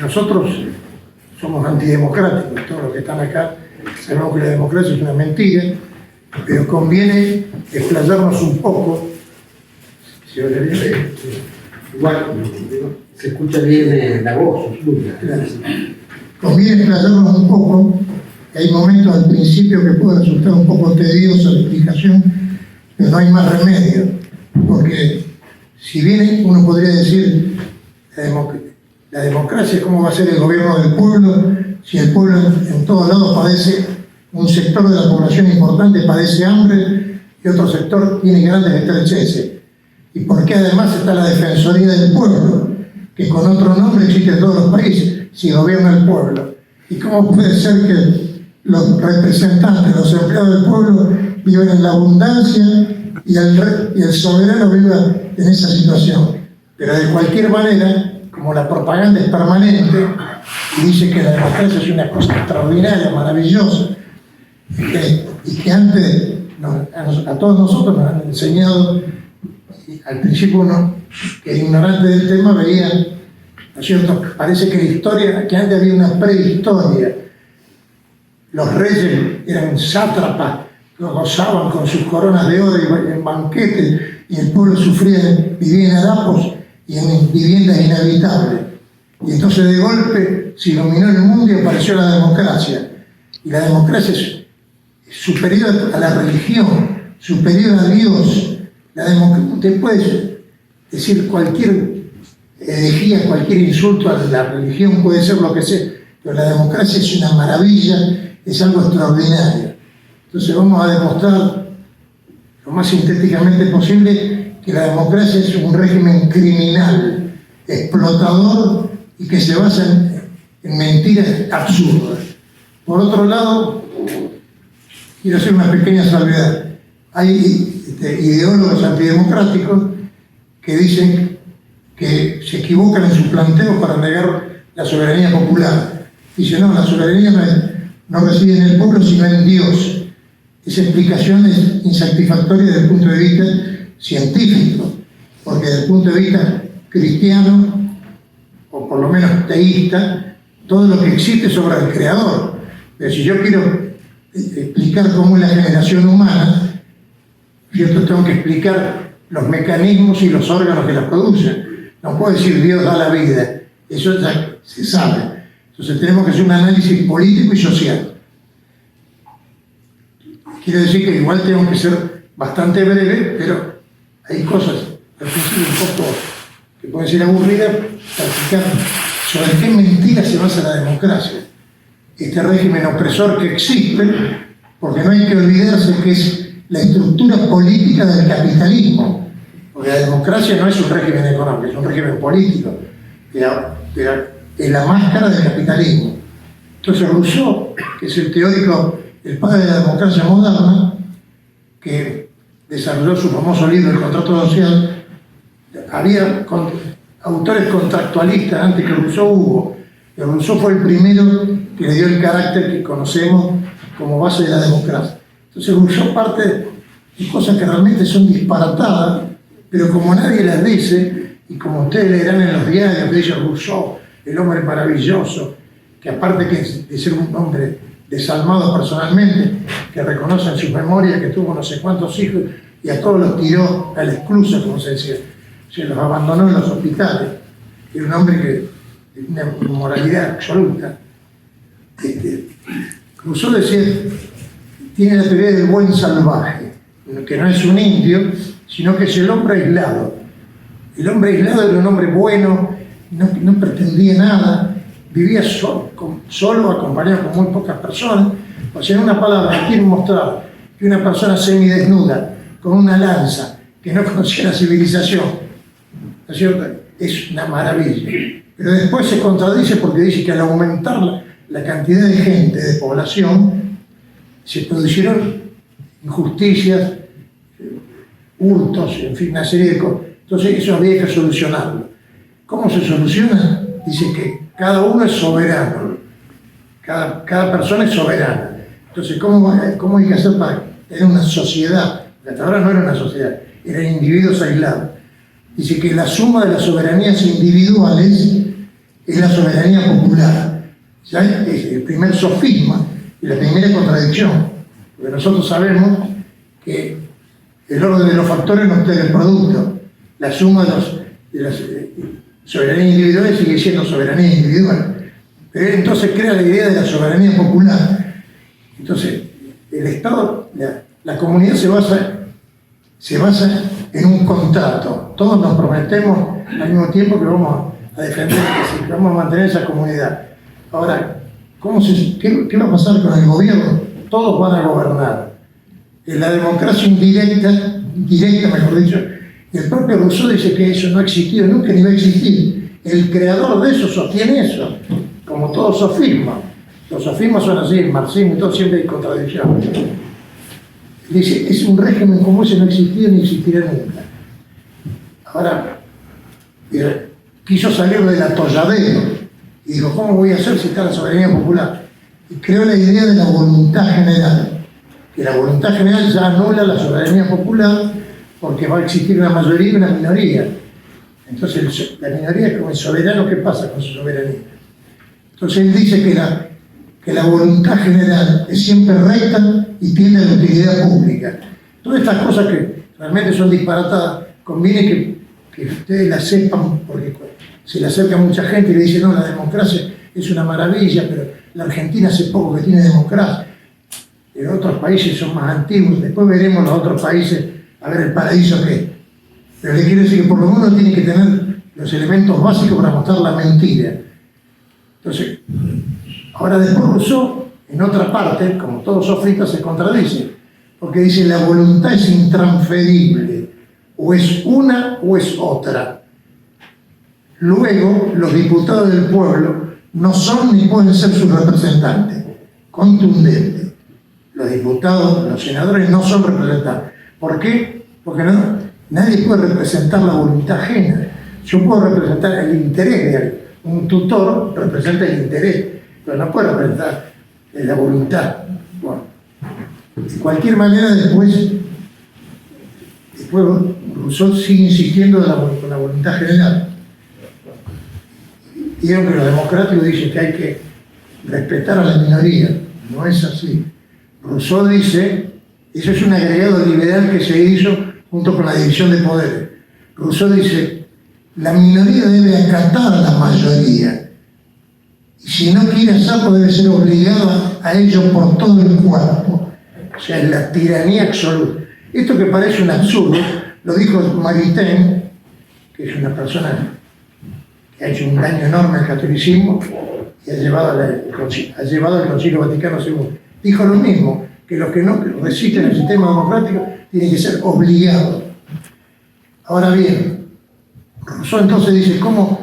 Nosotros somos antidemocráticos, todos los que están acá sabemos que la democracia es una mentira, pero conviene explayarnos un poco. ¿Se oye bien? Igual, se escucha bien la voz, Conviene explayarnos un poco, que hay momentos al principio que puede resultar un poco tediosa la explicación, pero no hay más remedio, porque si bien uno podría decir la democracia, ¿cómo va a ser el gobierno del pueblo si el pueblo en todos lados padece, un sector de la población importante padece hambre y otro sector tiene grandes estrecheces? ¿Y por qué además está la Defensoría del Pueblo, que con otro nombre existe en todos los países, si gobierna el pueblo? ¿Y cómo puede ser que los representantes, los empleados del pueblo viven en la abundancia y el soberano viva en esa situación? Pero de cualquier manera, como la propaganda es permanente y dice que la democracia es una cosa extraordinaria, maravillosa, y que antes a todos nosotros nos han enseñado, al principio uno que era ignorante del tema veía, ¿no es cierto? Parece que la historia, que antes había una prehistoria, los reyes eran sátrapas, gozaban con sus coronas de oro y en banquetes, y el pueblo sufría, vivía en harapos y en viviendas inhabitables. Y entonces de golpe se iluminó el mundo y apareció la democracia. Y la democracia es superior a la religión, superior a Dios. Usted puede decir cualquier herejía, cualquier insulto a la religión, puede ser lo que sea, pero la democracia es una maravilla, es algo extraordinario. Entonces vamos a demostrar lo más sintéticamente posible que la democracia es un régimen criminal, explotador y que se basa en mentiras absurdas. Por otro lado, quiero hacer una pequeña salvedad. Hay ideólogos antidemocráticos que dicen que se equivocan en sus planteos para negar la soberanía popular. Dicen, no, la soberanía no reside en el pueblo, sino en Dios. Esa explicación es insatisfactoria desde el punto de vista científico, porque desde el punto de vista cristiano, o por lo menos teísta, todo lo que existe es obra del Creador. Pero si yo quiero explicar cómo es la generación humana, ¿cierto? Tengo que explicar los mecanismos y los órganos que la producen. No puedo decir Dios da la vida, eso ya se sabe. Entonces tenemos que hacer un análisis político y social. Quiero decir que igual tengo que ser bastante breve, pero hay cosas al principio un poco que pueden ser aburridas para explicar sobre qué mentira se basa la democracia. Este régimen opresor que existe, porque no hay que olvidarse que es la estructura política del capitalismo, porque la democracia no es un régimen económico, es un régimen político, es la máscara del capitalismo. Entonces Rousseau, que es el teórico, el padre de la democracia moderna, que desarrolló su famoso libro El contrato social, había autores contractualistas antes que Rousseau hubo, pero Rousseau fue el primero que le dio el carácter que conocemos como base de la democracia. Entonces Rousseau parte de cosas que realmente son disparatadas, pero como nadie las dice, y como ustedes leerán en los diarios que dice Rousseau, el hombre maravilloso, que aparte que de ser un hombre desalmado personalmente, que reconoce en sus memorias que tuvo no sé cuántos hijos y a todos los tiró a la esclusa, como se decía, se los abandonó en los hospitales. Era un hombre que de una moralidad absoluta. Rousseau decía, tiene la teoría del buen salvaje, que no es un indio, sino que es el hombre aislado. El hombre aislado era un hombre bueno, no pretendía nada, vivía solo, acompañado con muy pocas personas. O sea, en una palabra, quiero mostrar que una persona semidesnuda, con una lanza, que no conocía la civilización, ¿no es cierto?, es una maravilla. Pero después se contradice porque dice que al aumentar la cantidad de gente, de población, se produjeron injusticias, hurtos, en fin, una serie de cosas. Entonces eso había que solucionarlo. ¿Cómo se soluciona? Dice que cada uno es soberano, cada persona es soberana. Entonces, ¿cómo hay que hacer para tener una sociedad? Hasta ahora no era una sociedad, eran individuos aislados. Dice que la suma de las soberanías individuales es la soberanía popular. Ya es el primer sofisma y la primera contradicción, porque nosotros sabemos que el orden de los factores no obtiene el producto, la suma de las soberanías individuales sigue siendo soberanía individual, pero él entonces crea la idea de la soberanía popular. Entonces el Estado, la comunidad se basa en un contrato. Todos nos prometemos al mismo tiempo que vamos a defender, que vamos a mantener esa comunidad. Ahora, ¿qué va a pasar con el gobierno? Todos van a gobernar. En la democracia indirecta, mejor dicho, el propio Rousseau dice que eso no ha existido nunca ni va a existir. El creador de eso sostiene eso, como todo sofisma. Los sofismas son así, el marxismo y todo, siempre hay contradicción. Dice, es un régimen como ese, no ha existido ni existirá nunca. Ahora, quiso salir del atolladero y dijo, ¿cómo voy a hacer si está la soberanía popular? Y creó la idea de la voluntad general, que la voluntad general ya anula la soberanía popular porque va a existir una mayoría y una minoría. Entonces la minoría es como el soberano. ¿Qué pasa con su soberanía? Entonces él dice que la voluntad general es siempre recta y tiene la utilidad pública. Todas estas cosas que realmente son disparatadas, conviene que ustedes las sepan, porque se le acerca mucha gente y le dice, no, la democracia es una maravilla, pero la Argentina hace poco que tiene democracia. En otros países son más antiguos, después veremos los otros países, a ver el paraíso que es. Pero le quiero decir que por lo menos tiene que tener los elementos básicos para mostrar la mentira. Entonces, ahora después Rousseau, en otra parte, como todo sofista, se contradice, porque dice la voluntad es intransferible, o es una o es otra. Luego, los diputados del pueblo no son ni pueden ser sus representantes, contundente. Los diputados, los senadores no son representantes. ¿Por qué? Porque nadie puede representar la voluntad ajena. Yo puedo representar el interés de alguien. Un tutor representa el interés, pero no puede representar la voluntad. Bueno, de cualquier manera, después Rousseau sigue insistiendo con la voluntad general. Vieron que los democráticos dicen que hay que respetar a la minoría. No es así. Rousseau dice, eso es un agregado liberal que se hizo junto con la división de poderes. Rousseau dice, la minoría debe acatar a la mayoría. Y si no quiere hacerlo, debe ser obligada a ello por todo el cuerpo. O sea, es la tiranía absoluta. Esto que parece un absurdo, lo dijo Maritain, que es una persona que ha hecho un daño enorme al catolicismo y ha llevado al Concilio Vaticano II. Dijo lo mismo, que los que no resisten el sistema democrático tienen que ser obligados. Ahora bien, Rousseau entonces dice, ¿cómo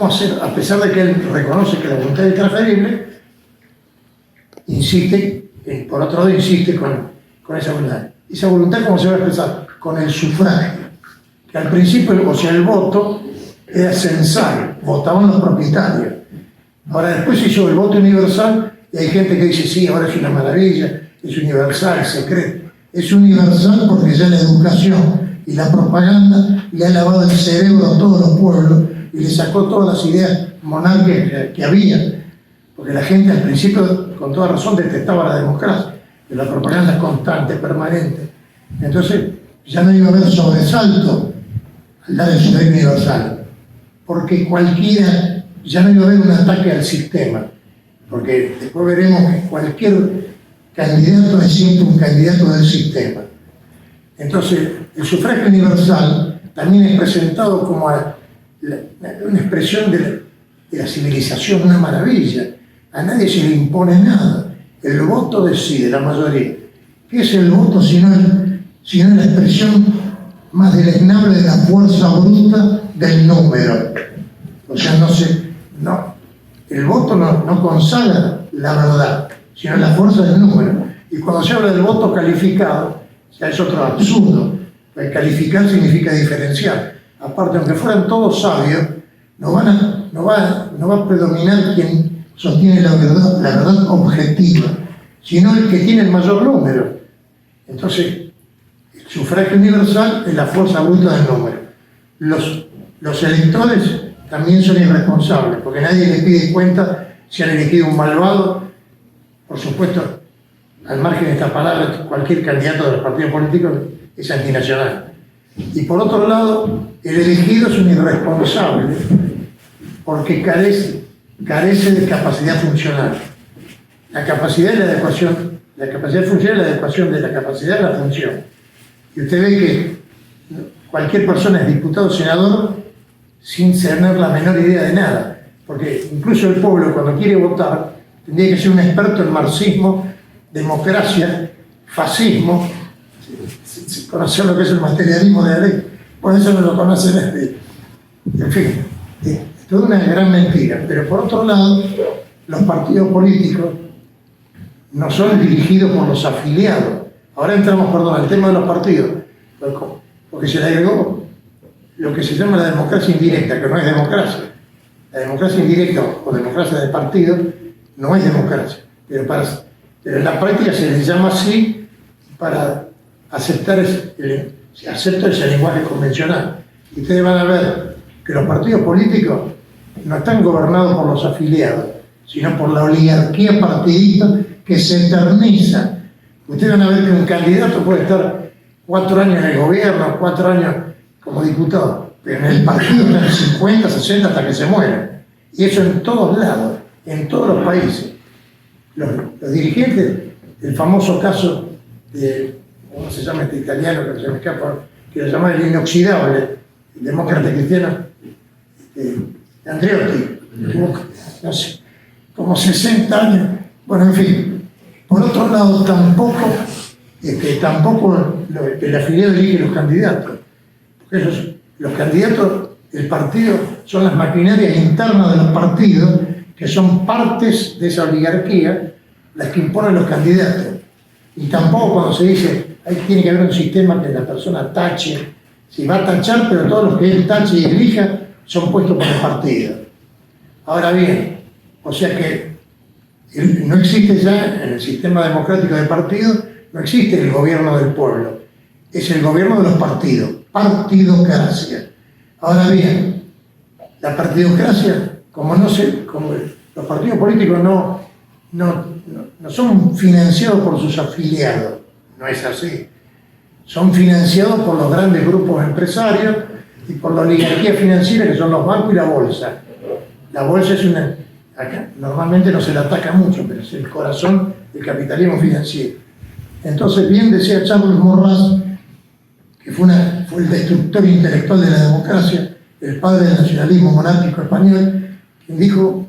hacer? A pesar de que él reconoce que la voluntad es intransferible, insiste, por otro lado insiste con esa voluntad. ¿Esa voluntad cómo se va a expresar? Con el sufragio. Que al principio, o sea, el voto era censal, votaban los propietarios. Ahora después se hizo el voto universal y hay gente que dice, sí, ahora es una maravilla, es universal, es secreto. Es universal porque ya la educación y la propaganda le ha lavado el cerebro a todos los pueblos y le sacó todas las ideas monárquicas que había. Porque la gente al principio, con toda razón, detestaba la democracia, pero la propaganda es constante, permanente. Entonces, ya no iba a haber sobresalto al dar el sufragio universal, porque cualquiera, ya no iba a haber un ataque al sistema, porque después veremos que cualquier candidato es siempre un candidato del sistema. Entonces, el sufragio universal también es presentado como una expresión de la civilización, una maravilla. A nadie se le impone nada. El voto decide, la mayoría. ¿Qué es el voto sino la expresión más deleznable de la fuerza bruta del número? O sea, el voto no consagra la verdad, sino la fuerza del número. Y cuando se habla del voto calificado, ya es otro absurdo. El calificar significa diferenciar. Aparte, aunque fueran todos sabios, no va a predominar quien sostiene la verdad objetiva, sino el que tiene el mayor número. Entonces, el sufragio universal es la fuerza bruta del número. Los electores también son irresponsables, porque nadie les pide cuenta si han elegido un malvado. Por supuesto, al margen de esta palabra, cualquier candidato de los partidos políticos es antinacional. Y por otro lado, el elegido es un irresponsable, porque carece de capacidad funcional. La capacidad y la adecuación, la capacidad funcional y la adecuación de la capacidad de la función. Y usted ve que cualquier persona es diputado o senador sin tener la menor idea de nada, porque incluso el pueblo, cuando quiere votar, tendría que ser un experto en marxismo, democracia, fascismo, conocer lo que es el materialismo de la ley. Por eso no lo conocen. En fin, es toda una gran mentira. Pero por otro lado, los partidos políticos no son dirigidos por los afiliados. Ahora entramos, al tema de los partidos, porque se le agregó lo que se llama la democracia indirecta, que no es democracia. La democracia indirecta o democracia de partido no es democracia, pero en la práctica se les llama así para aceptar ese lenguaje convencional. Y ustedes van a ver que los partidos políticos no están gobernados por los afiliados, sino por la oligarquía partidista que se eterniza. Ustedes van a ver que un candidato puede estar 4 años en el gobierno, 4 años como diputado, pero en el partido están 50, 60 hasta que se mueren. Y eso en todos lados, en todos los países. Los dirigentes, el famoso caso de, ¿cómo se llama este italiano que se me escapa? Que lo llama el inoxidable, el demócrata cristiano, Andreotti, no sé, como 60 años. Bueno, en fin. Por otro lado, tampoco el afiliado elige los candidatos. Porque los candidatos, el partido, son las maquinarias internas de los partidos, que son partes de esa oligarquía, las que imponen los candidatos. Y tampoco cuando se dice, ahí tiene que haber un sistema que la persona tache, si va a tachar, pero todos los que él tache y elija son puestos por el partido. Ahora bien, o sea que no existe ya en el sistema democrático de partidos, no existe el gobierno del pueblo, es el gobierno de los partidos, partidocracia. Ahora bien, la partidocracia, como los partidos políticos no son financiados por sus afiliados, no es así. Son financiados por los grandes grupos empresarios y por la oligarquía financiera, que son los bancos y la bolsa. La bolsa es normalmente no se la ataca mucho, pero es el corazón del capitalismo financiero. Entonces, bien decía Charles Maurras, que fue el destructor intelectual de la democracia, el padre del nacionalismo monárquico español, quien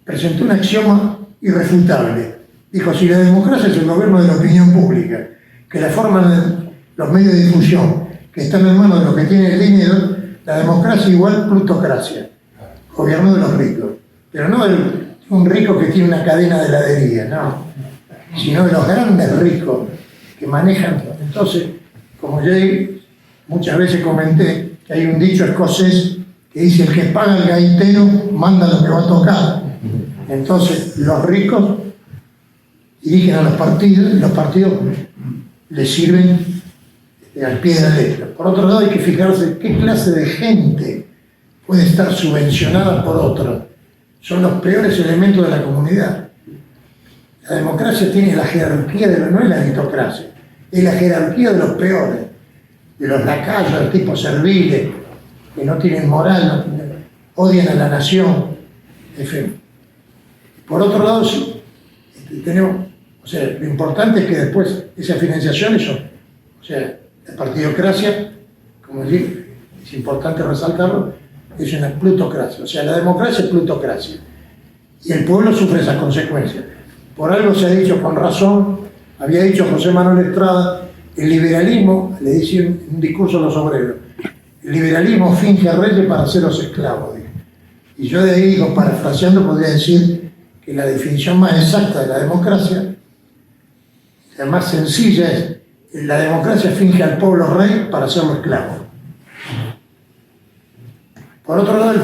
presentó un axioma irrefutable. Dijo, si la democracia es el gobierno de la opinión pública, que la forman los medios de difusión, que están en manos de los que tienen el dinero, la democracia igual plutocracia, gobierno de los ricos. Pero no de un rico que tiene una cadena de heladería, no, sino de los grandes ricos que manejan. Entonces, como yo muchas veces comenté, que hay un dicho escocés que dice, el que paga el gaitero manda lo que va a tocar. Entonces, los ricos dirigen a los partidos y los partidos les sirven al pie de la letra. Por otro lado, hay que fijarse qué clase de gente puede estar subvencionada por otra. Son los peores elementos de la comunidad. La democracia tiene la jerarquía no es la aristocracia, es la jerarquía de los peores, de los lacayos, de tipos serviles, que no tienen moral, odian a la nación, en fin. Por otro lado, lo importante es que después esa financiación, la partidocracia, como dije, es importante resaltarlo, es una plutocracia. O sea, la democracia es plutocracia. Y el pueblo sufre esas consecuencias. Por algo se ha dicho con razón, había dicho José Manuel Estrada, el liberalismo, le decía en un discurso a los obreros, el liberalismo finge reyes para hacerlos esclavos. Y yo de ahí, parafraseando, podría decir que la definición más exacta de la democracia, la más sencilla, es la democracia finge al pueblo rey para hacerlo esclavo. Por otro lado,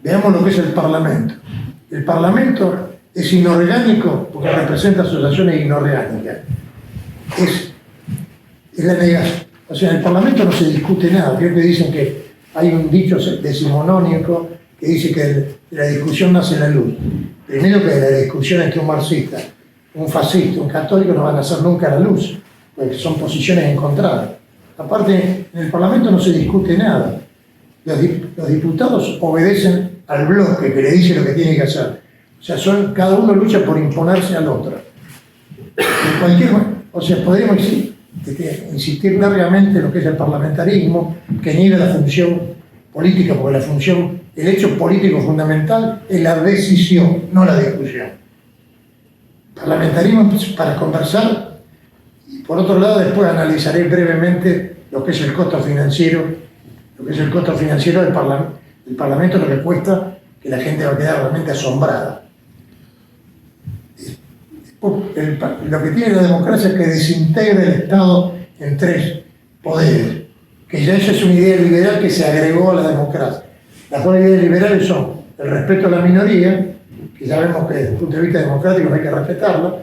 veamos lo que es el Parlamento. El Parlamento es inorgánico porque representa asociaciones inorgánicas. Es la negación. O sea, en el Parlamento no se discute nada. Creo que dicen que hay un dicho decimonónico que dice que de la discusión nace la luz. Primero, que de la discusión entre un marxista, un fascista, un católico no van a hacer nunca la luz, porque son posiciones encontradas. Aparte, en el Parlamento no se discute nada. Los diputados obedecen al bloque que le dice lo que tiene que hacer. O sea, cada uno lucha por imponerse al otro. Podríamos insistir largamente en lo que es el parlamentarismo, que niega la función política, porque el hecho político fundamental es la decisión, no la discusión. Parlamentarismo para conversar, y por otro lado después analizaré brevemente lo que es el costo financiero del Parlamento, lo que cuesta, que la gente va a quedar realmente asombrada. Lo que tiene la democracia es que desintegra el Estado en 3 poderes, que ya esa es una idea liberal que se agregó a la democracia. Las 2 ideas liberales son el respeto a la minoría, que ya vemos que desde el punto de vista democrático no hay que respetarla,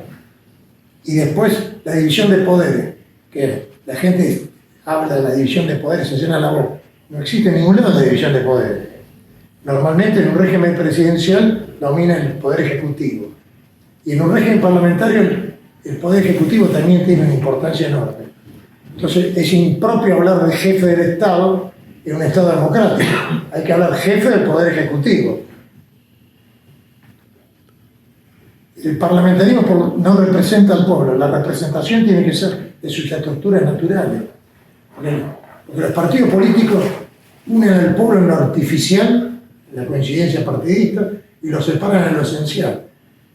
y después la división de poderes, que la gente habla de la división de poderes, se llena la boca. No existe en ningún lado la división de poderes. Normalmente en un régimen presidencial domina el poder ejecutivo. Y en un régimen parlamentario el poder ejecutivo también tiene una importancia enorme. Entonces es impropio hablar de jefe del Estado en un Estado democrático. Hay que hablar jefe del poder ejecutivo. El parlamentarismo no representa al pueblo. La representación tiene que ser de sus estructuras naturales. Porque los partidos políticos unen al pueblo en lo artificial, en la coincidencia partidista, y lo separan en lo esencial.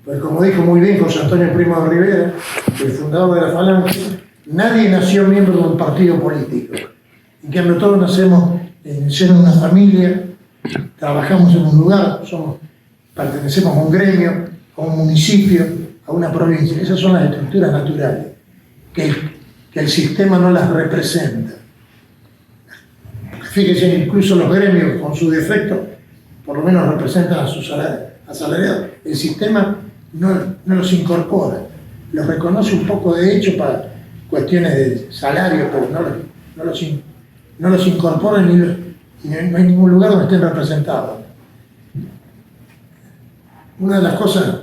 Pues como dijo muy bien José Antonio Primo de Rivera, el fundador de la Falange, nadie nació miembro de un partido político. En cambio, todos nacemos en el seno de una familia, trabajamos en un lugar, pertenecemos a un gremio, a un municipio, a una provincia. Esas son las estructuras naturales, que el sistema no las representa. Fíjense, incluso los gremios, con su defecto, por lo menos representan a sus asalariados. El sistema no los incorpora, los reconoce un poco de hecho para cuestiones de salario, pero no los incorpora y no hay ningún lugar donde estén representados. Una de las cosas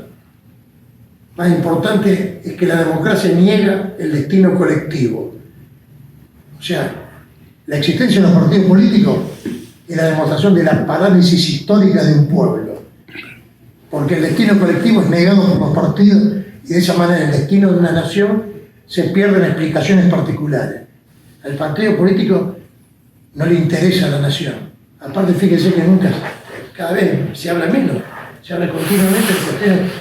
más importantes es que la democracia niega el destino colectivo. O sea, la existencia de los partidos políticos es la demostración de la parálisis histórica de un pueblo. Porque el destino colectivo es negado por los partidos y de esa manera el destino de una nación se pierde en explicaciones particulares. Al partido político no le interesa a la nación. Aparte, fíjese que cada vez se habla menos, se habla continuamente de cuestiones.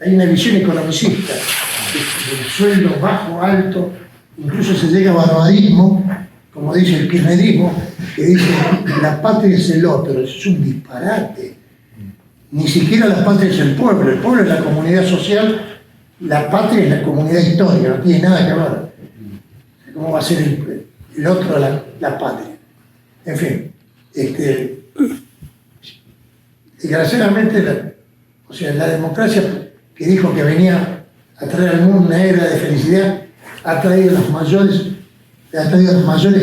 Hay una visión economicista, de sueldo bajo, alto, incluso se llega a barbarismo, como dice el kirchnerismo, que dice la patria es el otro. Eso es un disparate. Ni siquiera la patria es el pueblo es la comunidad social, la patria es la comunidad histórica, no tiene nada que ver. ¿Cómo va a ser el otro la patria? En fin, desgraciadamente la democracia que dijo que venía a traer al mundo una era de felicidad, ha traído las mayores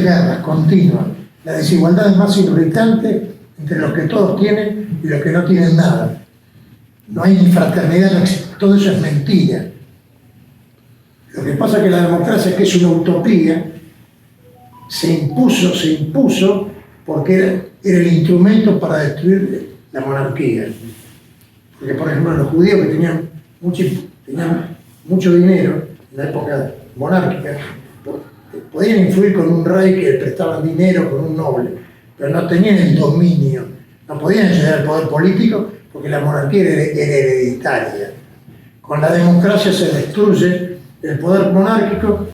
guerras continuas, la desigualdad es más irritante entre los que todos tienen y los que no tienen nada. No hay ni fraternidad, no existe. Todo eso es mentira. Lo que pasa es que la democracia, que es una utopía, se impuso porque era el instrumento para destruir la monarquía. Porque, por ejemplo, los judíos que tenían mucho dinero en la época monárquica, podían influir con un rey que prestaban dinero, con un noble, pero no tenían el dominio, no podían acceder al poder político porque la monarquía era hereditaria. Con la democracia se destruye el poder monárquico